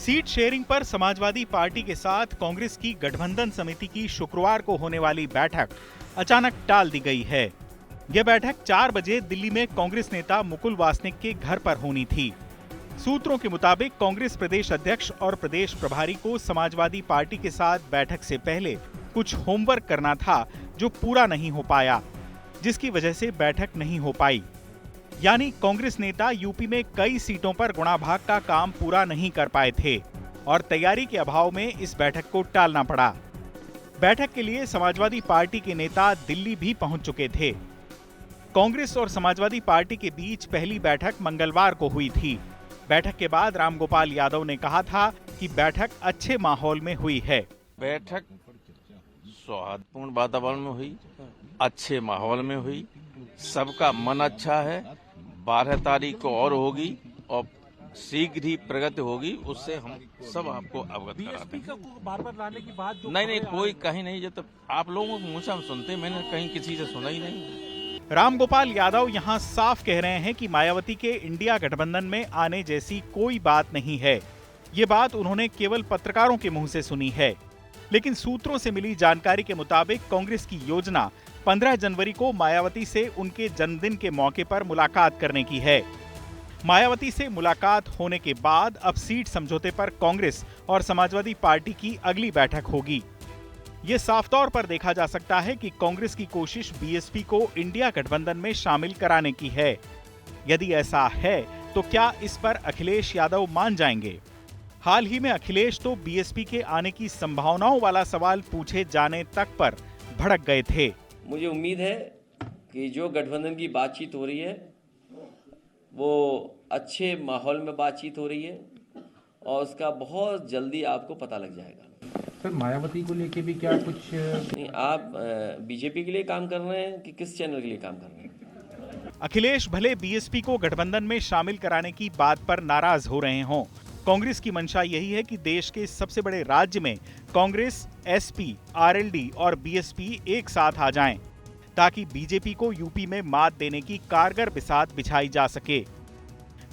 Seat sharing पर Samajwadi party के साथ कांग्रेस की गठबंधन समिति की शुक्रवार को होने वाली बैठक अचानक टाल दी गई है। यह बैठक 4 बजे दिल्ली में कांग्रेस नेता मुकुल वासनिक के घर पर होनी थी। सूत्रों के मुताबिक कांग्रेस प्रदेश अध्यक्ष और प्रदेश प्रभारी को समाजवादी पार्टी के साथ बैठक से पहले कुछ होमवर्क करना था, जो पूरा नहीं हो पाया, जिसकी वजह से बैठक नहीं हो पाई। यानी कांग्रेस नेता यूपी में कई सीटों पर गुणाभाग का काम पूरा नहीं कर पाए थे और तैयारी के अभाव में इस बैठक को टालना पड़ा। बैठक के लिए समाजवादी पार्टी के नेता दिल्ली भी पहुंच चुके थे। कांग्रेस और समाजवादी पार्टी के बीच पहली बैठक मंगलवार को हुई थी। बैठक के बाद रामगोपाल यादव ने कहा था कि बैठक अच्छे माहौल में हुई है। बैठक सौहार्दपूर्ण वातावरण में हुई, अच्छे माहौल में हुई, सबका मन अच्छा है। 12 तारीख को और होगी और शीघ्र ही प्रगति होगी, उससे हम सब आपको अवगत कराते हैं। बार-बार लाने की बात जो नहीं, कोई कहीं नहीं, जब तक आप लोगों के मुंह से हम सुनते, मैंने कहीं किसी से सुना ही नहीं। रामगोपाल यादव यहां साफ कह रहे हैं कि मायावती के इंडिया गठबंधन में आने जैसी कोई बात नहीं है। ये बात उन्होंने केवल पत्रकारों के मुंह से सुनी है, लेकिन सूत्रों से मिली जानकारी के मुताबिक कांग्रेस की योजना 15 जनवरी को मायावती से उनके जन्मदिन के मौके पर मुलाकात करने की है। मायावती से मुलाकात होने के बाद अब सीट समझौते पर कांग्रेस और समाजवादी पार्टी की अगली बैठक होगी। ये साफ तौर पर देखा जा सकता है कि कांग्रेस की कोशिश बीएसपी को इंडिया गठबंधन में शामिल कराने की है। यदि ऐसा है तो क्या इस पर अखिलेश यादव मान जाएंगे? हाल ही में अखिलेश तो बीएसपी के आने की संभावनाओं वाला सवाल पूछे जाने तक पर भड़क गए थे। मुझे उम्मीद है कि जो गठबंधन की बातचीत हो रही है वो अच्छे माहौल में बातचीत हो रही है और उसका बहुत जल्दी आपको पता लग जाएगा। सर, मायावती को लेके भी क्या कुछ नहीं, आप बीजेपी के लिए काम कर रहे हैं कि किस चैनल के लिए काम कर रहे हैं? अखिलेश भले बीएसपी को गठबंधन में शामिल कराने की बात पर नाराज हो रहे हों, कांग्रेस की मंशा यही है कि देश के सबसे बड़े राज्य में कांग्रेस, एसपी, आरएलडी और बीएसपी एक साथ आ जाएं, ताकि बीजेपी को यूपी में मात देने की कारगर बिसात बिछाई जा सके।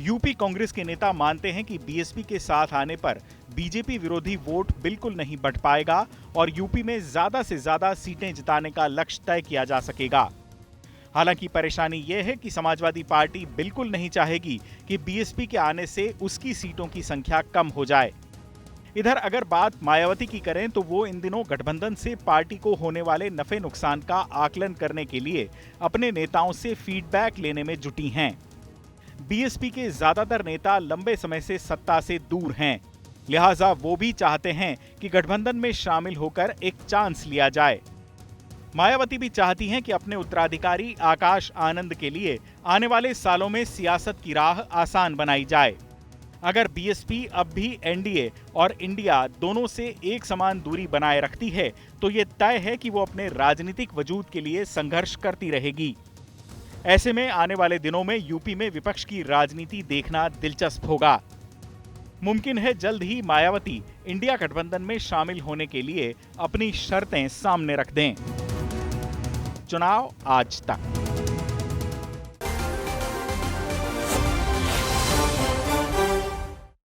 यूपी कांग्रेस के नेता मानते हैं कि बीएसपी के साथ आने पर बीजेपी विरोधी वोट बिल्कुल नहीं बढ़ पाएगा और यूपी में ज्यादा से ज्यादा सीटें जिताने का लक्ष्य तय किया जा सकेगा। हालांकि परेशानी यह है कि समाजवादी पार्टी बिल्कुल नहीं चाहेगी कि बीएसपी के आने से उसकी सीटों की संख्या कम हो जाए। इधर अगर बात मायावती की करें तो वो इन दिनों गठबंधन से पार्टी को होने वाले नफे नुकसान का आकलन करने के लिए अपने नेताओं से फीडबैक लेने में जुटी हैं। बीएसपी के ज्यादातर नेता लंबे समय से सत्ता से दूर हैं, लिहाजा वो भी चाहते हैं कि गठबंधन में शामिल होकर एक चांस लिया जाए। मायावती भी चाहती हैं कि अपने उत्तराधिकारी आकाश आनंद के लिए आने वाले सालों में सियासत की राह आसान बनाई जाए। अगर बीएसपी अब भी एनडीए और इंडिया दोनों से एक समान दूरी बनाए रखती है तो ये तय है कि वो अपने राजनीतिक वजूद के लिए संघर्ष करती रहेगी। ऐसे में आने वाले दिनों में यूपी में विपक्ष की राजनीति देखना दिलचस्प होगा। मुमकिन है जल्द ही मायावती इंडिया गठबंधन में शामिल होने के लिए अपनी शर्तें सामने रख दें। चुनाव आज तक।